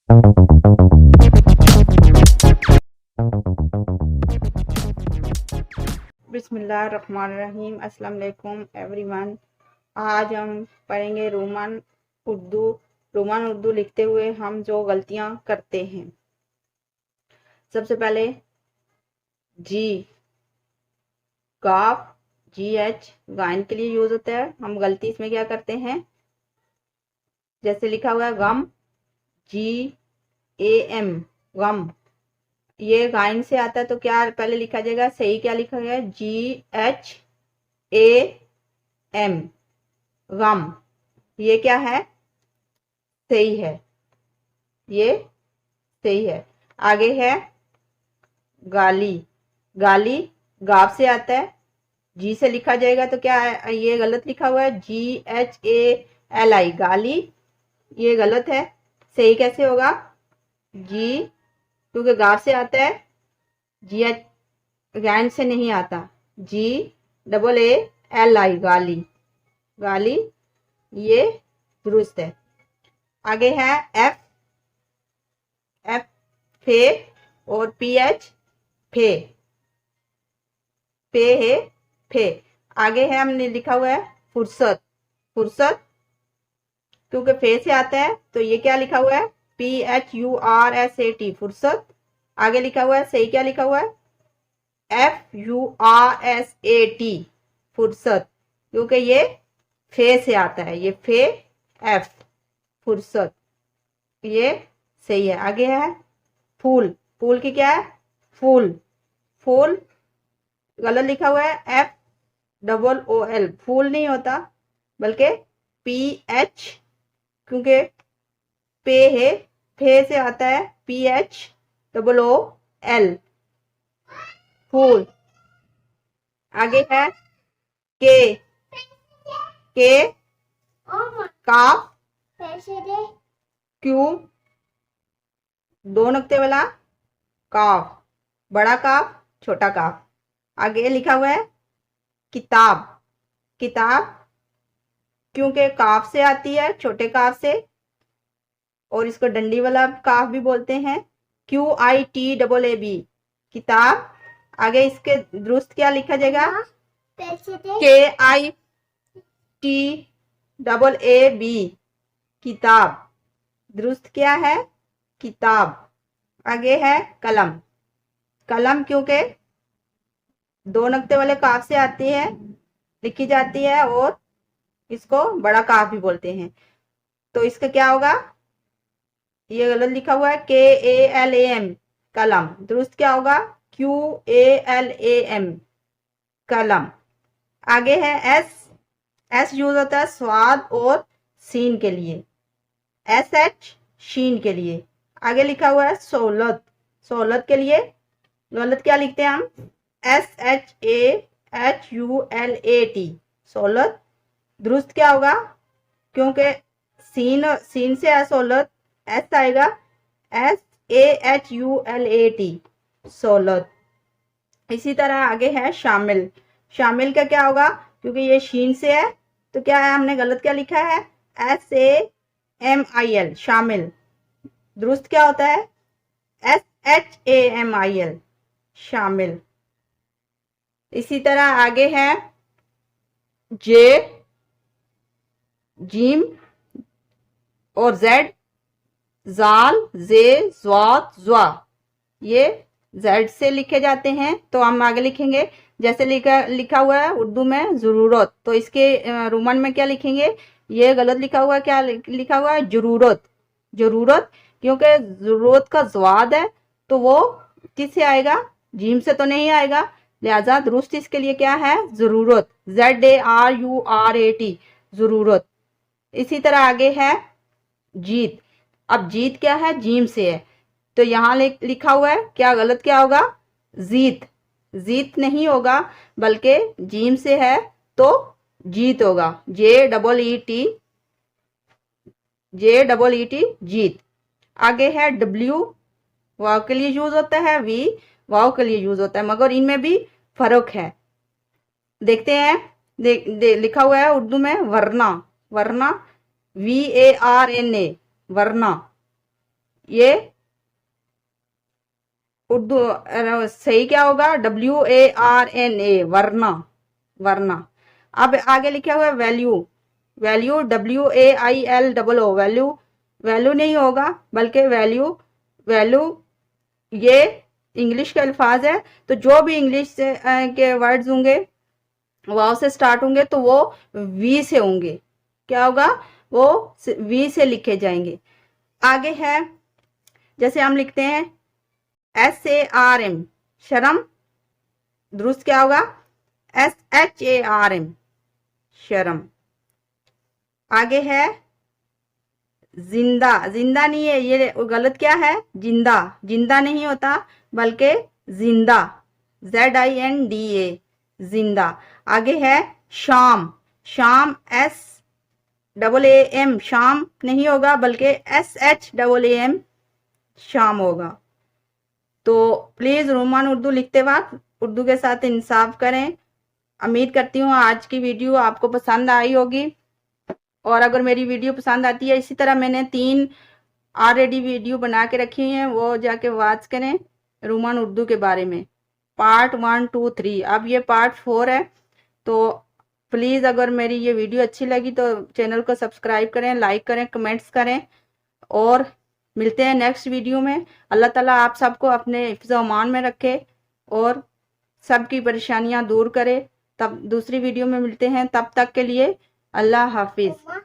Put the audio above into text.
बिस्मिल्लाहिर्रहमानिर्रहीम। अस्सलाम वालेकुम एवरीवन। आज हम पढ़ेंगे रोमन उर्दू लिखते हुए हम जो गलतियां करते हैं। सबसे पहले जी, गाफ, GH गायन के लिए यूज होता है। हम गलती इसमें क्या करते हैं, जैसे लिखा हुआ है गम, GAM गम, ये गायन से आता है तो क्या पहले लिखा जाएगा, सही क्या लिखा गया है, GHAM गम। ये क्या है, सही है, ये सही है। आगे है गाली, गाली गाफ से आता है, जी से लिखा जाएगा तो क्या है, ये गलत लिखा हुआ है, GHALI गाली, ये गलत है। सही कैसे होगा, जी, क्योंकि गाफ से आता है, GH गैन से नहीं आता, GAALI गाली, गाली, ये दुरुस्त है। आगे है एफ, फे और PH फे, फे है फे। आगे है, हमने लिखा हुआ है फुर्सत, फुर्सत क्योंकि फे से आता है तो ये क्या लिखा हुआ है, PHURSAT फुर्सत। आगे लिखा हुआ है, सही क्या लिखा हुआ है, FURSAT फुर्सत, क्योंकि ये फे से आता है, ये फे एफ फुर्सत, ये सही है। आगे है फूल, फूल की क्या है, फूल, फूल गलत लिखा हुआ है, FOOL फूल नहीं होता बल्कि PH, क्योंकि पे है, फे से आता है, PHOOL फूल। आगे है के, काफ, क्यू, दो नुक्ते वाला काफ, बड़ा काफ छोटा काफ। आगे लिखा हुआ है किताब, किताब क्योंकि काफ से आती है, छोटे काफ से, और इसको डंडी वाला काफ भी बोलते हैं, QITAAB किताब। आगे इसके दुरुस्त क्या लिखा जाएगा, KITAAB किताब, दुरुस्त क्या है, किताब। आगे है कलम, कलम क्योंकि दो नक्ते वाले काफ से आती है, लिखी जाती है, और इसको बड़ा काफ भी बोलते हैं, तो इसका क्या होगा, ये गलत लिखा हुआ है, KALAM कलम, दुरुस्त क्या होगा, QALAM कलम। आगे है एस यूज होता है स्वाद और सीन के लिए, SH शीन के लिए। आगे लिखा हुआ है सहूलत, सहूलत के लिए गलत क्या लिखते हैं हम, SHAHULAT सहूलत, दुरुस्त क्या होगा, क्योंकि सीन से सहूलत, एस आएगा, SAHULAT सहूलत। इसी तरह आगे है शामिल, शामिल का क्या होगा, क्योंकि ये शीन से है तो क्या है, हमने गलत क्या लिखा है, SAMIL शामिल, दुरुस्त क्या होता है, SHAMIL शामिल। इसी तरह आगे है जे, जीम और जेड, जाल, जे, ज्वात, ज्वा, ये जेड से लिखे जाते हैं, तो हम आगे लिखेंगे, जैसे लिखा हुआ है उर्दू में जरूरत, तो इसके रोमन में क्या लिखेंगे, ये गलत लिखा हुआ है, क्या लिखा हुआ है, जरूरत, जरूरत, क्योंकि जरूरत का ज्वाद है तो वो किससे आएगा, जीम से तो नहीं आएगा, लिहाजा दुरुस्त इसके लिए क्या है, जरूरत, ZARURAT जरूरत। इसी तरह आगे है जीत, अब जीत क्या है, जीम से है, तो यहां लिखा हुआ है, क्या गलत क्या होगा, जीत, जीत नहीं होगा बल्कि जीम से है तो जीत होगा, JEET जीत। आगे है W, वाव के लिए यूज होता है, V वाव के लिए यूज होता है, मगर इनमें भी फर्क है, देखते हैं। लिखा हुआ है उर्दू में वरना, वरना, VARNA वरना, ये उर्दू सही क्या होगा? WARNA, वरना, वरना। अब आगे लिखा हुआ है value, value WAILO, value, value नहीं होगा बल्कि वैल्यू, वैल्यू ये इंग्लिश के अल्फाज है, तो जो भी इंग्लिश से के वर्ड्स होंगे वाव से स्टार्ट होंगे तो वो वी से होंगे। क्या होगा? वो वी से लिखे जाएंगे। आगे है, जैसे हम लिखते हैं SARM, शर्म, दुरुस्त क्या होगा? SHARM, शर्म। आगे है जिंदा, जिंदा नहीं है, ये गलत क्या है? जिंदा, जिंदा नहीं होता बल्कि जिंदा, ZINDA, जिंदा। आगे है शाम, शाम SAAM, शाम नहीं होगा बल्कि SHAAM, शाम होगा। तो प्लीज रोमन उर्दू लिखते वक्त उर्दू के साथ इंसाफ करें। उम्मीद करती हूँ आज की वीडियो आपको पसंद आई होगी, और अगर मेरी वीडियो पसंद आती है, इसी तरह मैंने 3 ऑलरेडी वीडियो बना के रखी हैं, वो जाके वॉच करें रोमन उर्दू के बारे में, पार्ट 1, 2, 3। अब ये पार्ट 4 है। तो प्लीज़ अगर मेरी ये वीडियो अच्छी लगी तो चैनल को सब्सक्राइब करें, लाइक करें, कमेंट्स करें, और मिलते हैं नेक्स्ट वीडियो में। अल्लाह ताला आप सबको अपने हिफ्ज़ व अमान में रखे और सबकी परेशानियां दूर करे। तब दूसरी वीडियो में मिलते हैं, तब तक के लिए अल्लाह हाफिज़।